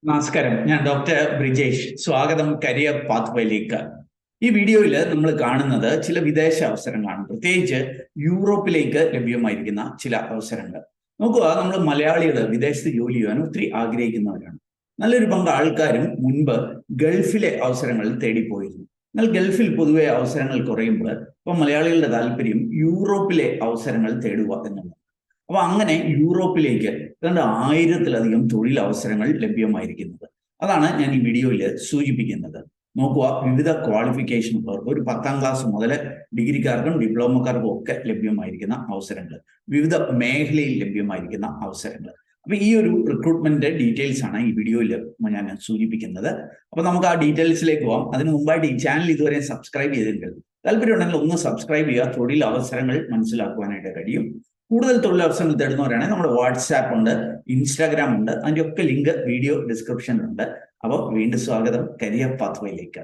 നമസ്കാരം. ഞാൻ ഡോക്ടർ ബ്രിജേഷ്. സ്വാഗതം കരിയർ പാത്വേയിലേക്ക്. ഈ വീഡിയോയിൽ നമ്മൾ കാണുന്നത് ചില വിദേശ അവസരങ്ങളാണ്, പ്രത്യേകിച്ച് യൂറോപ്പിലേക്ക് ലഭ്യമായിരിക്കുന്ന ചില അവസരങ്ങൾ. നോക്കുക, നമ്മൾ മലയാളികൾ വിദേശത്ത് ജോലി ചെയ്യാൻ ഒത്തിരി ആഗ്രഹിക്കുന്നവരാണ്. നല്ലൊരു പങ്ക് ആൾക്കാരും മുൻപ് ഗൾഫിലെ അവസരങ്ങൾ തേടിപ്പോയിരുന്നു. എന്നാൽ ഗൾഫിൽ പൊതുവെ അവസരങ്ങൾ കുറയുമ്പോൾ ഇപ്പൊ മലയാളികളുടെ താല്പര്യം യൂറോപ്പിലെ അവസരങ്ങൾ തേടുക എന്നുള്ളത്. അപ്പൊ അങ്ങനെ യൂറോപ്പിലേക്ക് ഏതാണ്ട് 1000-ലധികം തൊഴിലവസരങ്ങൾ ലഭ്യമായിരിക്കുന്നത്. അതാണ് ഞാൻ ഈ വീഡിയോയിൽ സൂചിപ്പിക്കുന്നത്. നോക്കുക, വിവിധ ക്വാളിഫിക്കേഷൻ ഉള്ളവർക്ക് ഒരു 10ാം ക്ലാസ് മുതൽ ഡിഗ്രിക്കാർക്കും ഡിപ്ലോമക്കാർക്കും ഒക്കെ ലഭ്യമായിരിക്കുന്ന അവസരങ്ങൾ, വിവിധ മേഖലയിൽ ലഭ്യമായിരിക്കുന്ന അവസരങ്ങൾ. അപ്പൊ ഈ ഒരു റിക്രൂട്ട്മെന്റ് ഡീറ്റെയിൽസ് ആണ് ഈ വീഡിയോയിൽ ഞാൻ സൂചിപ്പിക്കുന്നത്. അപ്പൊ നമുക്ക് ആ ഡീറ്റെയിൽസിലേക്ക് പോകാം. അതിന് മുമ്പായിട്ട് ഈ ചാനൽ ഇതുവരെ സബ്സ്ക്രൈബ് ചെയ്തിട്ടുണ്ട്. താല്പര്യമുണ്ടെങ്കിൽ ഒന്ന് സബ്സ്ക്രൈബ് ചെയ്യുക. തൊഴിൽ അവസരങ്ങൾ മനസ്സിലാക്കുവാനായിട്ട് കഴിയും. കൂടുതൽ തൊഴിലവസരങ്ങൾ തേടുന്നവരാണെങ്കിൽ നമ്മുടെ വാട്സാപ്പ് ഉണ്ട്, ഇൻസ്റ്റാഗ്രാം ഉണ്ട്, അതിൻ്റെ ഒക്കെ ലിങ്ക് വീഡിയോ ഡിസ്ക്രിപ്ഷനിലുണ്ട്. അപ്പോൾ വീണ്ടും സ്വാഗതം കരിയർ പാത്വേയിലേക്ക്.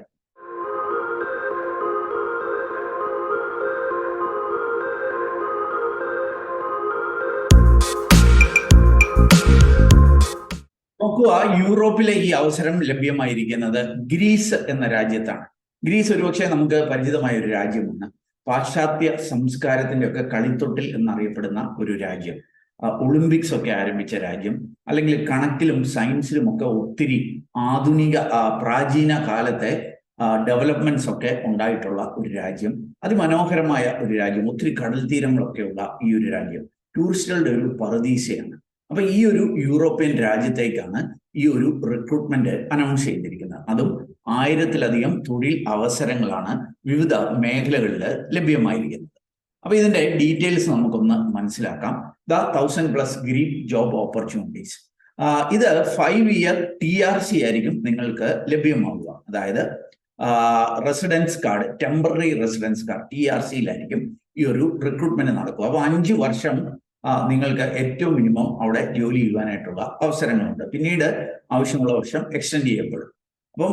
നോക്കുക, യൂറോപ്പിലെ ഈ അവസരം ലഭ്യമായിരിക്കുന്നത് ഗ്രീസ് എന്ന രാജ്യത്താണ്. ഗ്രീസ് ഒരുപക്ഷെ നമുക്ക് പരിചിതമായ ഒരു രാജ്യമാണ്. പാശ്ചാത്യ സംസ്കാരത്തിന്റെ ഒക്കെ കളിത്തൊട്ടിൽ എന്നറിയപ്പെടുന്ന ഒരു രാജ്യം. ഒളിമ്പിക്സ് ഒക്കെ ആരംഭിച്ച രാജ്യം, അല്ലെങ്കിൽ കണക്കിലും സയൻസിലും ഒക്കെ ഒത്തിരി ആധുനിക പ്രാചീന കാലത്തെ ഡെവലപ്മെന്റ്സ് ഒക്കെ ഉണ്ടായിട്ടുള്ള ഒരു രാജ്യം. അതിമനോഹരമായ ഒരു രാജ്യം, ഒത്തിരി കടൽ തീരങ്ങളൊക്കെയുള്ള ഈ ഒരു രാജ്യം ടൂറിസ്റ്റുകളുടെ ഒരു പറുദീസയാണ്. അപ്പൊ ഈ ഒരു യൂറോപ്യൻ രാജ്യത്തേക്കാണ് ഈ ഒരു റിക്രൂട്ട്മെന്റ് അനൗൺസ് ചെയ്തിരിക്കുന്നത്. അതും 1000-ലധികം തൊഴിൽ അവസരങ്ങളാണ് വിവിധ മേഖലകളിൽ ലഭ്യമായിരിക്കുന്നത്. അപ്പൊ ഇതിന്റെ ഡീറ്റെയിൽസ് നമുക്കൊന്ന് മനസ്സിലാക്കാം. 1000+ ഗ്രീൻ ജോബ് ഓപ്പർച്യൂണിറ്റീസ്. ഇത് 5 ഇയർ TRC ആയിരിക്കും നിങ്ങൾക്ക് ലഭ്യമാവുക. അതായത് residence card, temporary residence card TRCയിലായിരിക്കും ഈ ഒരു റിക്രൂട്ട്മെന്റ് നടക്കുക. അപ്പൊ 5 വർഷം നിങ്ങൾക്ക് ഏറ്റവും മിനിമം അവിടെ ജോലി ചെയ്യുവാനായിട്ടുള്ള അവസരങ്ങളുണ്ട്. പിന്നീട് ആവശ്യമുള്ള വർഷം എക്സ്റ്റെൻഡ് ചെയ്യപ്പെടും. അപ്പം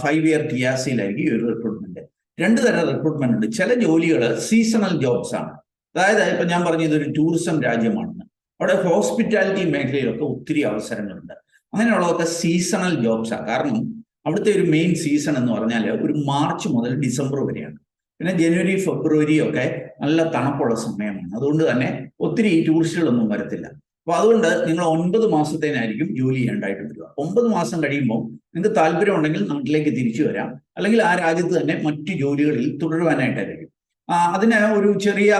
5 ഇയർ TRCയിലായിരിക്കും ഈ ഒരു റിക്രൂട്ട്മെന്റ്. 2 തരം റിക്രൂട്ട്മെന്റ് ഉണ്ട്. ചില ജോലികൾ സീസണൽ ജോബ്സ് ആണ്. അതായത് ഇപ്പൊ ഞാൻ പറഞ്ഞ ഇതൊരു ടൂറിസം രാജ്യമാണെന്ന്, അവിടെ ഹോസ്പിറ്റാലിറ്റി മേഖലയിലൊക്കെ ഒത്തിരി അവസരങ്ങളുണ്ട്. അങ്ങനെയുള്ളതൊക്കെ സീസണൽ ജോബ്സ് ആണ്. കാരണം അവിടുത്തെ ഒരു മെയിൻ സീസൺ എന്ന് പറഞ്ഞാൽ ഒരു മാർച്ച് മുതൽ ഡിസംബർ വരെയാണ്. പിന്നെ ജനുവരി ഫെബ്രുവരി ഒക്കെ നല്ല തണുപ്പുള്ള സമയമാണ്. അതുകൊണ്ട് തന്നെ ഒത്തിരി ടൂറിസ്റ്റുകളൊന്നും വരത്തില്ല. അപ്പൊ അതുകൊണ്ട് നിങ്ങൾ 9 മാസത്തേനായിരിക്കും ജോലി ചെയ്യേണ്ടതായിട്ട് വരിക. 9 മാസം കഴിയുമ്പോൾ നിങ്ങൾക്ക് താല്പര്യം ഉണ്ടെങ്കിൽ നാട്ടിലേക്ക് തിരിച്ചു വരാം, അല്ലെങ്കിൽ ആ രാജ്യത്ത് തന്നെ മറ്റു ജോലികളിൽ തുടരുവാനായിട്ടായിരിക്കും. അതിന് ഒരു ചെറിയ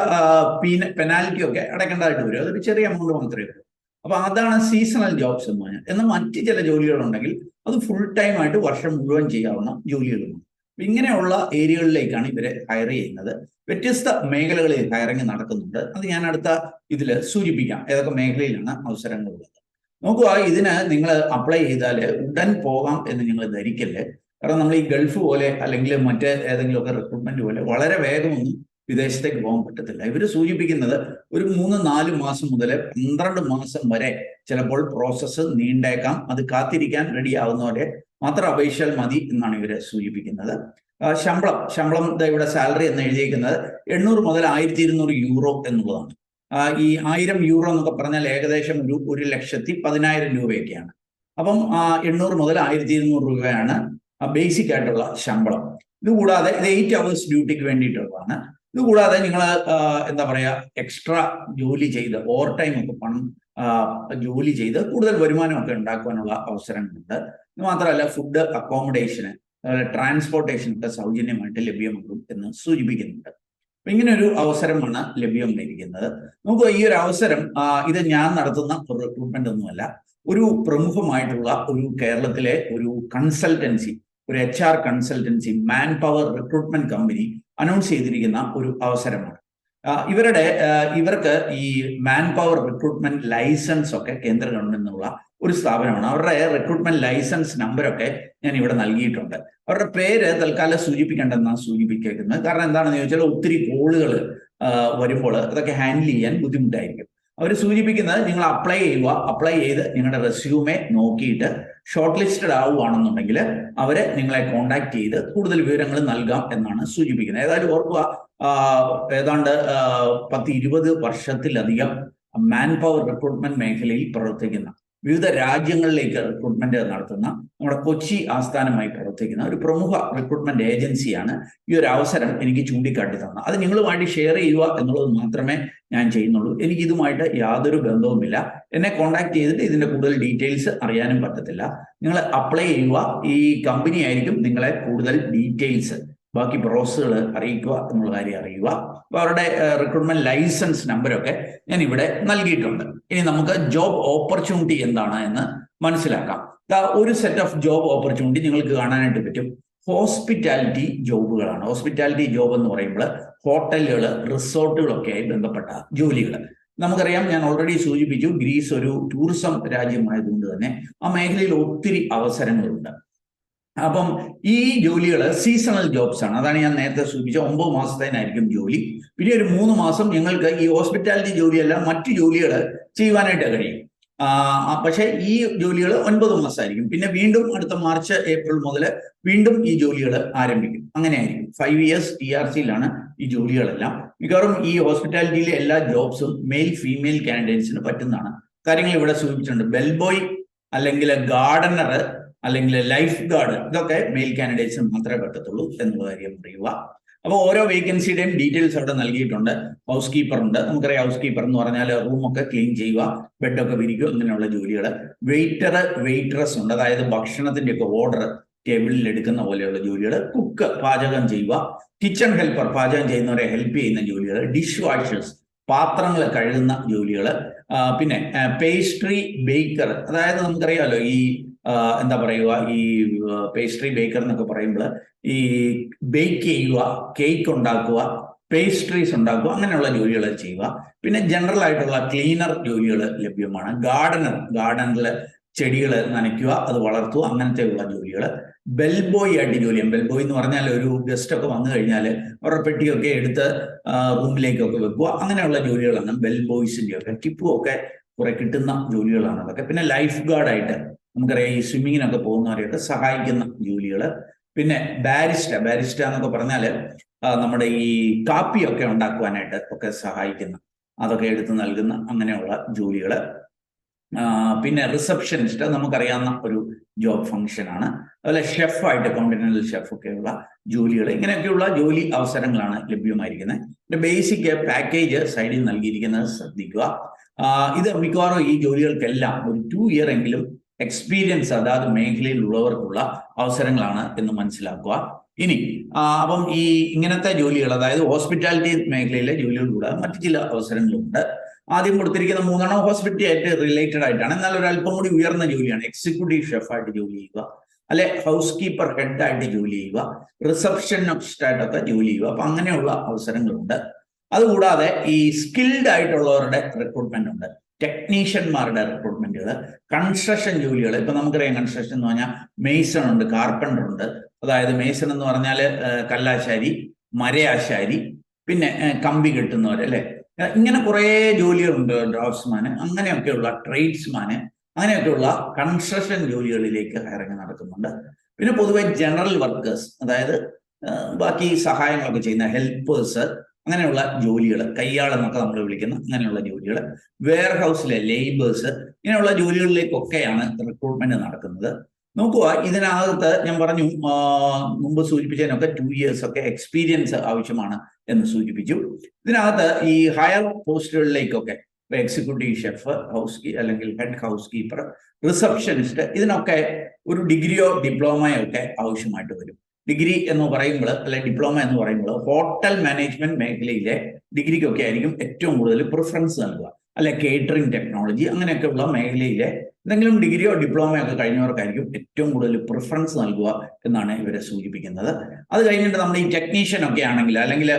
പെനാൽറ്റി ഒക്കെ അടയ്ക്കേണ്ടതായിട്ട് വരും. അതൊരു ചെറിയ എമൗണ്ട് മാത്രമേ ഉള്ളൂ. അപ്പൊ അതാണ് സീസണൽ ജോബ്സ് എന്ന് പറഞ്ഞാൽ. എന്നാൽ മറ്റ് ചില ജോലികളുണ്ടെങ്കിൽ അത് ഫുൾ ടൈം ആയിട്ട് വർഷം മുഴുവൻ ചെയ്യാവുന്ന ജോലികളുമാണ്. ഇങ്ങനെയുള്ള ഏരിയകളിലേക്കാണ് ഇവരെ ഹയർ ചെയ്യുന്നത്. വ്യത്യസ്ത മേഖലകളിൽ ഹയറിങ് നടക്കുന്നുണ്ട്. അത് ഞാൻ അടുത്ത ഇതിൽ സൂചിപ്പിക്കാം, ഏതൊക്കെ മേഖലയിലാണ് അവസരങ്ങളുള്ളത്. നോക്കുക, ഇതിന് നിങ്ങൾ അപ്ലൈ ചെയ്താൽ ഉടൻ പോകാം എന്ന് നിങ്ങൾ ധരിക്കല്ലേ. കാരണം നമ്മൾ ഈ ഗൾഫ് പോലെ അല്ലെങ്കിൽ മറ്റ് ഏതെങ്കിലുമൊക്കെ റിക്രൂട്ട്മെന്റ് പോലെ വളരെ വേഗമൊന്നും വിദേശത്തേക്ക് പോകാൻ പറ്റത്തില്ല. ഇവർ സൂചിപ്പിക്കുന്നത് ഒരു 3-4 മാസം മുതൽ 12 മാസം വരെ ചിലപ്പോൾ പ്രോസസ്സ് നീണ്ടേക്കാം. അത് കാത്തിരിക്കാൻ റെഡി ആവുന്നവരെ മാത്രം അപേക്ഷിച്ചാൽ മതി എന്നാണ് ഇവര് സൂചിപ്പിക്കുന്നത്. ശമ്പളം ഇവിടെ സാലറി എന്ന് എഴുതിയിരിക്കുന്നത് 800 മുതൽ 1200 യൂറോ എന്നുള്ളതാണ്. ഈ 1000 യൂറോ എന്നൊക്കെ പറഞ്ഞാൽ ഏകദേശം ഒരു 1,10,10,000 രൂപയൊക്കെയാണ്. അപ്പം 800 മുതൽ 1200 രൂപയാണ് ബേസിക് ആയിട്ടുള്ള ശമ്പളം. ഇതുകൂടാതെ ഇത് 8 അവേഴ്സ് ഡ്യൂട്ടിക്ക് വേണ്ടിയിട്ടുള്ളതാണ്. ഇതുകൂടാതെ നിങ്ങൾ എന്താ പറയാ, എക്സ്ട്രാ ജോലി ചെയ്ത് ഓവർ ടൈം ഒക്കെ പണം ജോലി ചെയ്ത് കൂടുതൽ വരുമാനമൊക്കെ ഉണ്ടാക്കുവാനുള്ള അവസരങ്ങളുണ്ട്. ഇത് മാത്രമല്ല, ഫുഡ്, അക്കോമഡേഷന്, അതുപോലെ ട്രാൻസ്പോർട്ടേഷൻ ഒക്കെ സൗജന്യമായിട്ട് ലഭ്യമാകും എന്ന് സൂചിപ്പിക്കുന്നുണ്ട്. അപ്പൊ ഇങ്ങനെ ഒരു അവസരമാണ് ലഭ്യമായിരിക്കുന്നത്. നമുക്ക് ഈ ഒരു അവസരം ഇത് ഞാൻ നടത്തുന്ന ഒരു റിക്രൂട്ട്മെന്റ് ഒന്നുമല്ല, ഒരു പ്രമുഖമായിട്ടുള്ള ഒരു കേരളത്തിലെ ഒരു കൺസൾട്ടൻസി, ഒരു HR consultancy, man power recruitment company announce ചെയ്തിരിക്കുന്ന ഒരു അവസരമാണ്. ഇവർക്ക് ഈ മാൻ പവർ റിക്രൂട്ട്മെന്റ് ലൈസൻസ് ഒക്കെ കേന്ദ്ര ഗവൺമെന്റിനുള്ള ഒരു സ്ഥാപനമാണ്. അവരുടെ റിക്രൂട്ട്മെന്റ് ലൈസൻസ് നമ്പറൊക്കെ ഞാൻ ഇവിടെ നൽകിയിട്ടുണ്ട്. അവരുടെ പേര് തൽക്കാലം സൂചിപ്പിക്കേണ്ടെന്നാണ് സൂചിപ്പിക്കുന്നത്. കാരണം എന്താണെന്ന് ചോദിച്ചാൽ ഒത്തിരി കോളുകൾ വരുമ്പോൾ അതൊക്കെ ഹാൻഡിൽ ചെയ്യാൻ ബുദ്ധിമുട്ടായിരിക്കും. അവർ സൂചിപ്പിക്കുന്നത് നിങ്ങൾ അപ്ലൈ ചെയ്യുക, അപ്ലൈ ചെയ്ത് നിങ്ങളുടെ റെസ്യൂമെ നോക്കിയിട്ട് ഷോർട്ട് ലിസ്റ്റഡ് ആവുകയാണെന്നുണ്ടെങ്കിൽ അവരെ നിങ്ങളെ കോണ്ടാക്ട് ചെയ്ത് കൂടുതൽ വിവരങ്ങൾ നൽകാം എന്നാണ് സൂചിപ്പിക്കുന്നത്. ഏതായാലും ഓർക്കുക, ഏതാണ്ട് 10-20 വർഷത്തിലധികം മാൻ പവർ റിക്രൂട്ട്മെന്റ് മേഖലയിൽ പ്രവർത്തിക്കുന്ന വിവിധ രാജ്യങ്ങളിലേക്ക് റിക്രൂട്ട്മെന്റ് നടത്തുന്ന നമ്മുടെ കൊച്ചി ആസ്ഥാനമായി പ്രവർത്തിക്കുന്ന ഒരു പ്രമുഖ റിക്രൂട്ട്മെന്റ് ഏജൻസിയാണ് ഈ ഒരു അവസരം എനിക്ക് ചൂണ്ടിക്കാട്ടി തന്നത്. അത് നിങ്ങളുമായിട്ട് ഷെയർ ചെയ്യുക എന്നുള്ളത് മാത്രമേ ഞാൻ ചെയ്യുന്നുള്ളൂ. എനിക്ക് ഇതുമായിട്ട് യാതൊരു ബന്ധവുമില്ല. എന്നെ കോൺടാക്ട് ചെയ്തിട്ട് ഇതിന്റെ കൂടുതൽ ഡീറ്റെയിൽസ് അറിയാനും പറ്റത്തില്ല. നിങ്ങൾ അപ്ലൈ ചെയ്യുക. ഈ കമ്പനി ആയിരിക്കും നിങ്ങളെ കൂടുതൽ ഡീറ്റെയിൽസ്, ബാക്കി പ്രോസസ്സുകൾ അറിയിക്കുക എന്നുള്ള കാര്യം അറിയുക. അപ്പോൾ അവരുടെ റിക്രൂട്ട്മെന്റ് ലൈസൻസ് നമ്പരൊക്കെ ഞാൻ ഇവിടെ നൽകിയിട്ടുണ്ട്. ഇനി നമുക്ക് ജോബ് ഓപ്പർച്യൂണിറ്റി എന്താണ് എന്ന് മനസ്സിലാക്കാം. ഒരു സെറ്റ് ഓഫ് ജോബ് ഓപ്പർച്യൂണിറ്റി നിങ്ങൾക്ക് കാണാനായിട്ട് പറ്റും. ഹോസ്പിറ്റാലിറ്റി ജോബുകളാണ്. ഹോസ്പിറ്റാലിറ്റി ജോബ് എന്ന് പറയുമ്പോൾ ഹോട്ടലുകൾ, റിസോർട്ടുകളൊക്കെയായി ബന്ധപ്പെട്ട ജോലികൾ. നമുക്കറിയാം, ഞാൻ ഓൾറെഡി സൂചിപ്പിച്ചു, ഗ്രീസ് ഒരു ടൂറിസം രാജ്യമായതുകൊണ്ട് തന്നെ ആ മേഖലയിൽ ഒത്തിരി അവസരങ്ങളുണ്ട്. അപ്പം ഈ ജോലികൾ സീസണൽ ജോബ്സ് ആണ്. അതാണ് ഞാൻ നേരത്തെ സൂചിപ്പിച്ച 9 മാസത്തേനായിരിക്കും ജോലി. പിന്നെ ഒരു 3 മാസം നിങ്ങൾക്ക് ഈ ഹോസ്പിറ്റാലിറ്റി ജോലിയല്ല മറ്റു ജോലികൾ ചെയ്യുവാനായിട്ട് കഴിയും. പക്ഷേ ഈ ജോലികൾ 9 മാസമായിരിക്കും. പിന്നെ വീണ്ടും അടുത്ത മാർച്ച്, ഏപ്രിൽ മുതൽ വീണ്ടും ഈ ജോലികൾ ആരംഭിക്കും. അങ്ങനെയായിരിക്കും. 5 years TRC-ലാണ് ഈ ജോലികളെല്ലാം. മിക്കവാറും ഈ ഹോസ്പിറ്റാലിറ്റിയിലെ എല്ലാ ജോബ്സും മെയിൽ ഫീമെയിൽ കാൻഡിഡേറ്റ്സിന് പറ്റുന്നതാണ്. കാര്യങ്ങൾ ഇവിടെ സൂചിപ്പിച്ചിട്ടുണ്ട്. ബെൽബോയ് അല്ലെങ്കിൽ ഗാർഡനർ അല്ലെങ്കിൽ ലൈഫ് ഗാർഡ്, ഇതൊക്കെ മെയിൽ കാൻഡിഡേറ്റ്സിന് മാത്രമേ പറ്റത്തുള്ളൂ എന്നുള്ള കാര്യം അറിയുക. അപ്പോൾ ഓരോ വേക്കൻസിയുടെയും ഡീറ്റെയിൽസ് അവിടെ നൽകിയിട്ടുണ്ട്. ഹൗസ് കീപ്പർ ഉണ്ട്. നമുക്കറിയാം, ഹൗസ് കീപ്പർ എന്ന് പറഞ്ഞാൽ റൂമൊക്കെ ക്ലീൻ ചെയ്യുക, ബെഡൊക്കെ വിരിക്കുക, അങ്ങനെയുള്ള ജോലികൾ. വെയിറ്റർ, വെയിറ്ററസ് ഉണ്ട്. അതായത് ഭക്ഷണത്തിന്റെ ഒക്കെ ഓർഡർ ടേബിളിൽ എടുക്കുന്ന പോലെയുള്ള ജോലികൾ. കുക്ക്, പാചകം ചെയ്യുക. കിച്ചൺ ഹെൽപ്പർ, പാചകം ചെയ്യുന്നവരെ ഹെൽപ്പ് ചെയ്യുന്ന ജോലികൾ. ഡിഷ് വാഷേഴ്സ്, പാത്രങ്ങൾ കഴുകുന്ന ജോലികൾ. പിന്നെ പേസ്ട്രി ബേക്കർ, അതായത് നമുക്കറിയാമല്ലോ ഈ എന്താ പറയുക, ഈ പേസ്ട്രി ബേക്കർ എന്നൊക്കെ പറയുമ്പോൾ ഈ ബേക്ക് ചെയ്യുക, കേക്ക് ഉണ്ടാക്കുക, പേസ്ട്രീസ് ഉണ്ടാക്കുക, അങ്ങനെയുള്ള ജോലികൾ ചെയ്യുക. പിന്നെ ജനറൽ ആയിട്ടുള്ള ക്ലീനർ ജോലികൾ ലഭ്യമാണ്. ഗാർഡനിൽ ചെടികൾ നനയ്ക്കുക, അത് വളർത്തുക, അങ്ങനത്തെ ഉള്ള ജോലികൾ. ബെൽബോയ് ആയിട്ട് ജോലി ചെയ്യാം. ബെൽബോയ് എന്ന് പറഞ്ഞാൽ ഒരു ഗസ്റ്റ് ഒക്കെ വന്നു കഴിഞ്ഞാൽ അവരുടെ പെട്ടിയൊക്കെ എടുത്ത് റൂമിലേക്കൊക്കെ വെക്കുക, അങ്ങനെയുള്ള ജോലികളാണ് ബെൽബോയ്സിന്റെ ഒക്കെ. ടിപ്പും ഒക്കെ കുറെ കിട്ടുന്ന ജോലികളാണ് അതൊക്കെ. പിന്നെ ലൈഫ് ഗാർഡായിട്ട് നമുക്കറിയാം, ഈ സ്വിമ്മിങ്ങിനൊക്കെ പോകുന്നവരെയൊക്കെ സഹായിക്കുന്ന ജോലികൾ. പിന്നെ ബാരിസ്റ്റ എന്നൊക്കെ പറഞ്ഞാൽ നമ്മുടെ ഈ കാപ്പിയൊക്കെ ഉണ്ടാക്കുവാനായിട്ട് ഒക്കെ സഹായിക്കുന്ന, അതൊക്കെ എടുത്ത് നൽകുന്ന അങ്ങനെയുള്ള ജോലികൾ. പിന്നെ റിസപ്ഷനിസ്റ്റ്, നമുക്കറിയാവുന്ന ഒരു ജോബ് ഫംഗ്ഷനാണ്. അതുപോലെ ഷെഫായിട്ട്, കോണ്ടിനെന്റൽ ഷെഫൊക്കെയുള്ള ജോലികൾ. ഇങ്ങനെയൊക്കെയുള്ള ജോലി അവസരങ്ങളാണ് ലഭ്യമായിരിക്കുന്നത്. പിന്നെ ബേസിക് പാക്കേജ് സൈഡിൽ നൽകിയിരിക്കുന്നത് ശ്രദ്ധിക്കുക. ഇത് മിക്കവാറും ഈ ജോലികൾക്കെല്ലാം ഒരു 2 year എങ്കിലും എക്സ്പീരിയൻസ് അതാത് മേഖലയിലുള്ളവർക്കുള്ള അവസരങ്ങളാണ് എന്ന് മനസ്സിലാക്കുക. ഇനി അപ്പം ഈ ഇങ്ങനത്തെ ജോലികൾ, അതായത് ഹോസ്പിറ്റാലിറ്റി മേഖലയിലെ ജോലികൾ കൂടാതെ മറ്റു ചില അവസരങ്ങളുണ്ട്. ആദ്യം കൊടുത്തിരിക്കുന്ന 3 ഹോസ്പിറ്റാലിറ്റി ആയിട്ട് റിലേറ്റഡ് ആയിട്ടാണ്. എന്നാൽ ഒരല്പം കൂടി ഉയർന്ന ജോലിയാണ്. എക്സിക്യൂട്ടീവ് ഷെഫായിട്ട് ജോലി ചെയ്യുക, അല്ലെ ഹൗസ് കീപ്പർ ഹെഡായിട്ട് ജോലി ചെയ്യുക, റിസപ്ഷനിസ്റ്റായിട്ടൊക്കെ ജോലി ചെയ്യുക. അപ്പൊ അങ്ങനെയുള്ള അവസരങ്ങളുണ്ട്. അതുകൂടാതെ ഈ സ്കിൽഡ് ആയിട്ടുള്ളവരുടെ റിക്രൂട്ട്മെന്റ് ഉണ്ട്. ടെക്നീഷ്യന്മാരുടെ റിക്രൂട്ട്മെന്റുകൾ, കൺസ്ട്രക്ഷൻ ജോലികൾ. ഇപ്പൊ നമുക്കറിയാം, കൺസ്ട്രക്ഷൻ എന്ന് പറഞ്ഞാൽ മെയ്സൺ ഉണ്ട്, കാർപ്പൻറ്റർ ഉണ്ട്. അതായത് മെയ്സൺ എന്ന് പറഞ്ഞാൽ കല്ലാശാരി, മരയാശാരി, പിന്നെ കമ്പി കെട്ടുന്നവർ, അല്ലെ. ഇങ്ങനെ കുറേ ജോലികളുണ്ട്. ഡ്രാഫ്റ്റ്സ്മാന്, അങ്ങനെയൊക്കെയുള്ള ട്രേഡ്സ്മാന്, അങ്ങനെയൊക്കെയുള്ള കൺസ്ട്രക്ഷൻ ജോലികളിലേക്ക് ഇറങ്ങി നടക്കുന്നുണ്ട്. പിന്നെ പൊതുവെ ജനറൽ വർക്കേഴ്സ്, അതായത് ബാക്കി സഹായങ്ങളൊക്കെ ചെയ്യുന്ന ഹെൽപ്പേഴ്സ്, അങ്ങനെയുള്ള ജോലികൾ, കയ്യാളെന്നൊക്കെ നമ്മൾ വിളിക്കുന്ന അങ്ങനെയുള്ള ജോലികൾ. വെയർ ഹൗസിലെ ലേബേഴ്സ്, ഇങ്ങനെയുള്ള ജോലികളിലേക്കൊക്കെയാണ് റിക്രൂട്ട്മെന്റ് നടക്കുന്നത്. നോക്കുക, ഇതിനകത്ത് ഞാൻ പറഞ്ഞു, മുമ്പ് സൂചിപ്പിച്ചതിനൊക്കെ 2 years ഒക്കെ എക്സ്പീരിയൻസ് ആവശ്യമാണ് എന്ന് സൂചിപ്പിച്ചു. ഇതിനകത്ത് ഈ ഹയർ പോസ്റ്റുകളിലേക്കൊക്കെ എക്സിക്യൂട്ടീവ് ഷെഫ്, അല്ലെങ്കിൽ ഹെഡ് ഹൗസ് കീപ്പർ, റിസപ്ഷനിസ്റ്റ്, ഇതിനൊക്കെ ഒരു ഡിഗ്രിയോ ഡിപ്ലോമയോ ഒക്കെ ആവശ്യമായിട്ട് വരും. ഡിഗ്രി എന്ന് പറയുമ്പോൾ, അല്ലെ ഡിപ്ലോമ എന്ന് പറയുമ്പോൾ, ഹോട്ടൽ മാനേജ്മെന്റ് മേഖലയിലെ ഡിഗ്രിക്കൊക്കെ ആയിരിക്കും ഏറ്റവും കൂടുതൽ പ്രിഫറൻസ് നൽകുക. അല്ലെ കേറ്ററിംഗ് ടെക്നോളജി, അങ്ങനെയൊക്കെയുള്ള മേഖലയിലെ എന്തെങ്കിലും ഡിഗ്രിയോ ഡിപ്ലോമയോ ഒക്കെ കഴിഞ്ഞവർക്കായിരിക്കും ഏറ്റവും കൂടുതൽ പ്രിഫറൻസ് നൽകുക എന്നാണ് ഇവരെ സൂചിപ്പിക്കുന്നത്. അത് കഴിഞ്ഞിട്ട് നമ്മൾ ഈ ടെക്നീഷ്യൻ ഒക്കെ ആണെങ്കിൽ, അല്ലെങ്കിൽ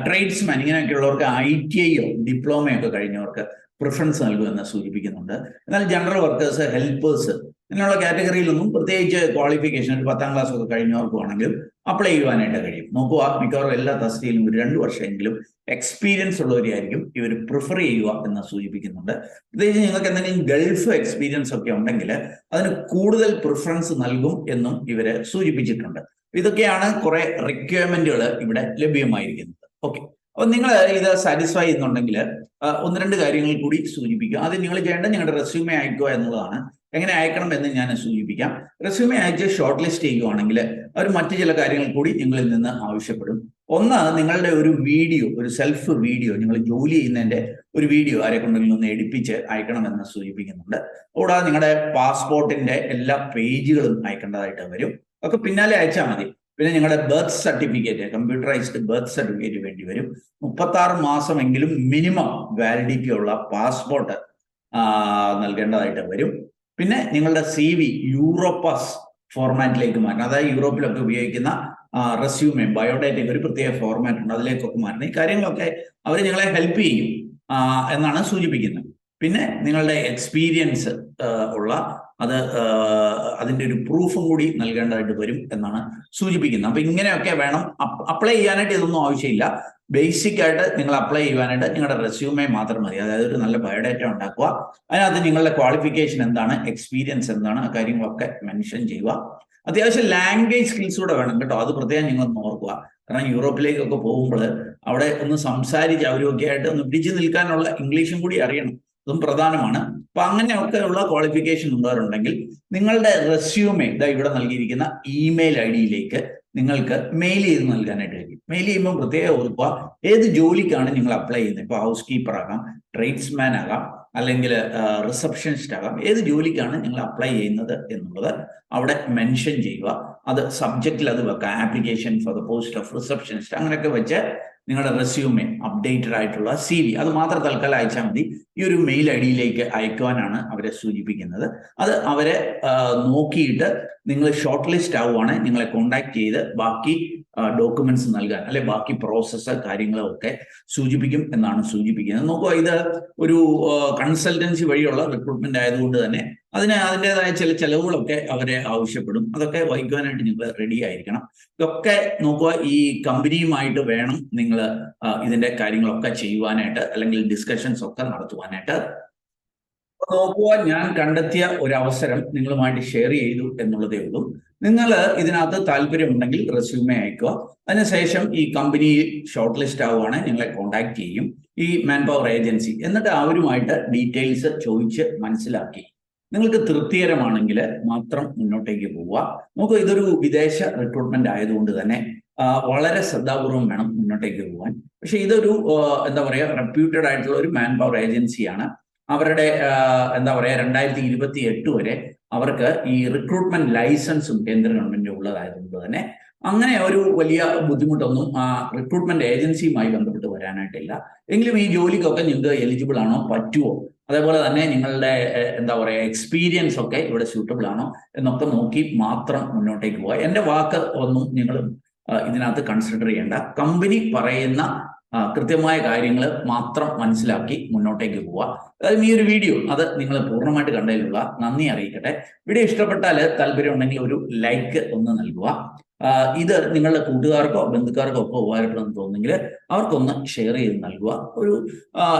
ട്രേഡ്സ്മാൻ, ഇങ്ങനെയൊക്കെയുള്ളവർക്ക് ITIയോ ഡിപ്ലോമയോ ഒക്കെ കഴിഞ്ഞവർക്ക് പ്രിഫറൻസ് നൽകുമെന്ന് സൂചിപ്പിക്കുന്നുണ്ട്. എന്നാൽ ജനറൽ വർക്കേഴ്സ്, ഹെൽപ്പേഴ്സ്, ഇങ്ങനെയുള്ള കാറ്റഗറിയിലൊന്നും പ്രത്യേകിച്ച് ക്വാളിഫിക്കേഷൻ, ഒരു 10ാം ക്ലാസ് ഒക്കെ കഴിഞ്ഞവർക്കുവാണെങ്കിലും അപ്ലൈ ചെയ്യുവാനായിട്ട് കഴിയും. നോക്കുക, മിക്കവാറും എല്ലാ തസ്തിയിലും ഒരു 2 വർഷമെങ്കിലും എക്സ്പീരിയൻസ് ഉള്ളവരെയായിരിക്കും ഇവർ പ്രിഫർ ചെയ്യുക എന്ന് സൂചിപ്പിക്കുന്നുണ്ട്. പ്രത്യേകിച്ച് നിങ്ങൾക്ക് എന്തെങ്കിലും ഗൾഫ് എക്സ്പീരിയൻസ് ഒക്കെ ഉണ്ടെങ്കിൽ അതിന് കൂടുതൽ പ്രിഫറൻസ് നൽകും എന്നും ഇവര് സൂചിപ്പിച്ചിട്ടുണ്ട്. ഇതൊക്കെയാണ് കുറെ റിക്വയർമെന്റുകൾ ഇവിടെ ലഭ്യമായിരിക്കുന്നത്. ഓക്കെ, അപ്പോൾ നിങ്ങൾ ഇത് സാറ്റിസ്ഫൈ ചെയ്യുന്നുണ്ടെങ്കിൽ ഒന്ന് രണ്ട് കാര്യങ്ങൾ കൂടി സൂചിപ്പിക്കുക. അത് നിങ്ങൾ ചെയ്യേണ്ടത് നിങ്ങളുടെ റെസ്യൂമെ അയക്കുക എന്നുള്ളതാണ്. എങ്ങനെ അയക്കണം എന്ന് ഞാൻ സൂചിപ്പിക്കാം. റെസ്യൂമെ അയച്ച് ഷോർട്ട് ലിസ്റ്റ് ചെയ്യുകയാണെങ്കിൽ അവർ മറ്റു ചില കാര്യങ്ങൾ കൂടി നിങ്ങളിൽ നിന്ന് ആവശ്യപ്പെടും. ഒന്ന്, നിങ്ങളുടെ ഒരു വീഡിയോ, ഒരു സെൽഫ് വീഡിയോ, നിങ്ങൾ ജോലി ചെയ്യുന്നതിന്റെ ഒരു വീഡിയോ ആരെ കൊണ്ടെങ്കിലും ഒന്ന് എടുപ്പിച്ച് അയക്കണമെന്ന് സൂചിപ്പിക്കുന്നുണ്ട്. കൂടാതെ നിങ്ങളുടെ പാസ്പോർട്ടിന്റെ എല്ലാ പേജുകളും അയക്കേണ്ടതായിട്ട് വരും. ഒക്കെ പിന്നാലെ അയച്ചാൽ മതി. പിന്നെ നിങ്ങളുടെ birth certificate, computerised birth certificate വേണ്ടി വരും. 36 മാസമെങ്കിലും മിനിമം വാലിഡിറ്റി ഉള്ള പാസ്പോർട്ട് നൽകേണ്ടതായിട്ട് വരും. പിന്നെ നിങ്ങളുടെ CV യൂറോപ്പാസ് ഫോർമാറ്റിലേക്ക് മാറ്റണം. അതായത് യൂറോപ്പിലൊക്കെ ഉപയോഗിക്കുന്ന റെസ്യൂമെ, ബയോഡേറ്റയ്ക്ക് ഒരു പ്രത്യേക ഫോർമാറ്റ് ഉണ്ട്, അതിലേക്കൊക്കെ മാറ്റണം. ഈ കാര്യങ്ങളൊക്കെ അവർ നിങ്ങളെ ഹെൽപ്പ് ചെയ്യും എന്നാണ് സൂചിപ്പിക്കുന്നത്. പിന്നെ നിങ്ങളുടെ എക്സ്പീരിയൻസ് ഉള്ള അതിന്റെ ഒരു പ്രൂഫും കൂടി നൽകേണ്ടതായിട്ട് വരും എന്നാണ് സൂചിപ്പിക്കുന്നത്. അപ്പൊ ഇങ്ങനെയൊക്കെ വേണം അപ്ലൈ ചെയ്യാനായിട്ട്. ഇതൊന്നും ആവശ്യമില്ല. ബേസിക് ആയിട്ട് നിങ്ങൾ അപ്ലൈ ചെയ്യുവാനായിട്ട് നിങ്ങളുടെ റെസ്യൂമെ മാത്രം മതി. അതായത് ഒരു നല്ല ബയോഡേറ്റ ഉണ്ടാക്കുക. അതിനകത്ത് നിങ്ങളുടെ ക്വാളിഫിക്കേഷൻ എന്താണ്, എക്സ്പീരിയൻസ് എന്താണ്, ആ കാര്യങ്ങളൊക്കെ മെൻഷൻ ചെയ്യുക. അത്യാവശ്യം ലാംഗ്വേജ് സ്കിൽസ് കൂടെ വേണം കേട്ടോ. അത് പ്രത്യേകം നിങ്ങളൊന്ന് ഓർക്കുക. കാരണം യൂറോപ്പിലേക്കൊക്കെ പോകുമ്പോൾ അവിടെ ഒന്ന് സംസാരിച്ച് അവരൊക്കെ ആയിട്ട് ഒന്ന് പിടിച്ചു നിൽക്കാനുള്ള ഇംഗ്ലീഷും കൂടി അറിയണം. അതും പ്രധാനമാണ്. അപ്പൊ അങ്ങനെയൊക്കെയുള്ള ക്വാളിഫിക്കേഷൻ ഉള്ളവരുണ്ടെങ്കിൽ നിങ്ങളുടെ റെസ്യൂമെ ഇവിടെ നൽകിയിരിക്കുന്ന ഇമെയിൽ ID-യിലേക്ക് നിങ്ങൾക്ക് മെയിൽ ചെയ്ത് നൽകാനായിട്ട് കഴിയും. മെയിൽ ചെയ്യുമ്പോൾ പ്രത്യേകം ഓർക്കുക ഏത് ജോലിക്കാണ് നിങ്ങൾ അപ്ലൈ ചെയ്യുന്നത്. ഇപ്പോൾ ഹൗസ് കീപ്പർ ആകാം, ട്രേഡ്സ്മാൻ ആകാം, അല്ലെങ്കിൽ റിസപ്ഷനിസ്റ്റ് ആകാം. ഏത് ജോലിക്കാണ് നിങ്ങൾ അപ്ലൈ ചെയ്യുന്നത് എന്നുള്ളത് അവിടെ മെൻഷൻ ചെയ്യുക. അത് സബ്ജക്റ്റിൽ അത് വെക്കാം. Application for the post of receptionist അങ്ങനെയൊക്കെ വെച്ച് നിങ്ങളുടെ റെസ്യൂമെ, അപ്ഡേറ്റഡ് ആയിട്ടുള്ള CV അത് മാത്രം തൽക്കാലം അയച്ചാൽ മതി. ഈ ഒരു മെയിൽ ID-യിലേക്ക് അയക്കുവാനാണ് അവരെ സൂചിപ്പിക്കുന്നത്. അത് അവരെ നോക്കിയിട്ട് നിങ്ങൾ ഷോർട്ട് ലിസ്റ്റ് ആവുകയാണെങ്കിൽ നിങ്ങളെ കോണ്ടാക്ട് ചെയ്ത് ബാക്കി ഡോക്യുമെന്റ്സ് നൽകാൻ, അല്ലെ ബാക്കി പ്രോസസ്സ് കാര്യങ്ങളൊക്കെ സൂചിപ്പിക്കും എന്നാണ് സൂചിപ്പിക്കുന്നത്. നോക്കുക, ഇത് ഒരു കൺസൾട്ടൻസി വഴിയുള്ള റിക്രൂട്ട്മെന്റ് ആയതുകൊണ്ട് തന്നെ അതിൻ്റെതായ ചില ചെലവുകളൊക്കെ അവരെ ആവശ്യപ്പെടും. അതൊക്കെ വഹിക്കുവാനായിട്ട് നിങ്ങൾ റെഡി ആയിരിക്കണം. ഇതൊക്കെ നോക്കുക, ഈ കമ്പനിയുമായിട്ട് വേണം നിങ്ങൾ ഇതിന്റെ കാര്യങ്ങളൊക്കെ ചെയ്യുവാനായിട്ട്, അല്ലെങ്കിൽ ഡിസ്കഷൻസ് ഒക്കെ നടത്തുവാനായിട്ട്. നോക്കുക, ഞാൻ കണ്ടെത്തിയ ഒരു അവസരം നിങ്ങളുമായിട്ട് ഷെയർ ചെയ്തു എന്നുള്ളതേ ഉള്ളൂ. നിങ്ങൾ ഇതിനകത്ത് താല്പര്യമുണ്ടെങ്കിൽ റെസ്യൂമെ അയക്കുക. അതിനുശേഷം ഈ കമ്പനി ഷോർട്ട് ലിസ്റ്റ് ആവുകയാണെങ്കിൽ നിങ്ങളെ കോണ്ടാക്ട് ചെയ്യും ഈ മാൻ പവർ ഏജൻസി. എന്നിട്ട് അവരുമായിട്ട് ഡീറ്റെയിൽസ് ചോദിച്ച് മനസ്സിലാക്കി നിങ്ങൾക്ക് തൃപ്തികരമാണെങ്കിൽ മാത്രം മുന്നോട്ടേക്ക് പോവുക. നമുക്ക് ഇതൊരു വിദേശ റിക്രൂട്ട്മെന്റ് ആയതുകൊണ്ട് തന്നെ വളരെ ശ്രദ്ധാപൂർവം വേണം മുന്നോട്ടേക്ക് പോകാൻ. പക്ഷെ ഇതൊരു എന്താ പറയുക, റെപ്യൂട്ടഡ് ആയിട്ടുള്ള ഒരു മാൻ പവർ ഏജൻസിയാണ്. അവരുടെ എന്താ പറയുക 2028 വരെ അവർക്ക് ഈ റിക്രൂട്ട്മെന്റ് ലൈസൻസും കേന്ദ്ര ഗവൺമെന്റ് ഉള്ളതായതുകൊണ്ട് തന്നെ അങ്ങനെ ഒരു വലിയ ബുദ്ധിമുട്ടൊന്നും റിക്രൂട്ട്മെന്റ് ഏജൻസിയുമായി ബന്ധപ്പെട്ട് വരാനായിട്ടില്ല. എങ്കിലും ഈ ജോലിക്കൊക്കെ നിങ്ങൾക്ക് എലിജിബിൾ ആണോ, പറ്റുമോ, അതേപോലെ തന്നെ നിങ്ങളുടെ എന്താ പറയുക എക്സ്പീരിയൻസ് ഒക്കെ ഇവിടെ സ്യൂട്ടബിൾ ആണോ എന്നൊക്കെ നോക്കി മാത്രം മുന്നോട്ടേക്ക് പോവുക. എൻ്റെ വാക്ക് ഒന്നും നിങ്ങൾ ഇതിനകത്ത് കൺസിഡർ ചെയ്യേണ്ട. കമ്പനി പറയുന്ന കൃത്യമായ കാര്യങ്ങൾ മാത്രം മനസ്സിലാക്കി മുന്നോട്ടേക്ക് പോവുക. അതായത് ഈ ഒരു വീഡിയോ അത് നിങ്ങൾ പൂർണ്ണമായിട്ട് കണ്ടതിലുള്ള നന്ദി അറിയിക്കട്ടെ. വീഡിയോ ഇഷ്ടപ്പെട്ടാൽ താല്പര്യമുണ്ടെങ്കിൽ ഒരു ലൈക്ക് ഒന്ന് നൽകുക. ഇത് നിങ്ങളുടെ കൂട്ടുകാർക്കോ ബന്ധുക്കാർക്കോ ഒക്കെ ഉപകാരപ്പെടുമെന്ന് തോന്നുന്നെങ്കിൽ അവർക്കൊന്ന് ഷെയർ ചെയ്ത് നൽകുക. ഒരു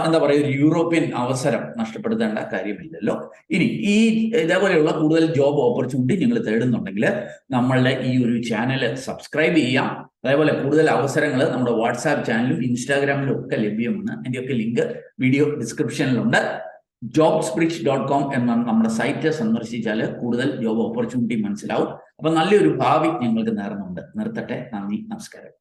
എന്താ പറയുക, ഒരു യൂറോപ്യൻ അവസരം നഷ്ടപ്പെടുത്തേണ്ട കാര്യമില്ലല്ലോ. ഇനി ഈ ഇതേപോലെയുള്ള കൂടുതൽ ജോബ് ഓപ്പർച്യൂണിറ്റി നിങ്ങൾ തേടുന്നുണ്ടെങ്കിൽ നമ്മളുടെ ഈ ഒരു ചാനൽ സബ്സ്ക്രൈബ് ചെയ്യാം. അതേപോലെ കൂടുതൽ അവസരങ്ങൾ നമ്മുടെ വാട്സാപ്പ് ചാനലും ഇൻസ്റ്റാഗ്രാമിലും ഒക്കെ ലഭ്യമാണ്. അതിൻ്റെയൊക്കെ ലിങ്ക് വീഡിയോ ഡിസ്ക്രിപ്ഷനിലുണ്ട്. jobsbridge.com എന്ന നമ്മുടെ സൈറ്റ് സന്ദർശിച്ചാൽ കൂടുതൽ ജോബ് ഓപ്പർച്യൂണിറ്റി മനസ്സിലാവും. അപ്പൊ നല്ലൊരു ഭാവി ഞങ്ങൾക്ക് നേർന്നുണ്ട്. നിർത്തട്ടെ. നന്ദി, നമസ്കാരം.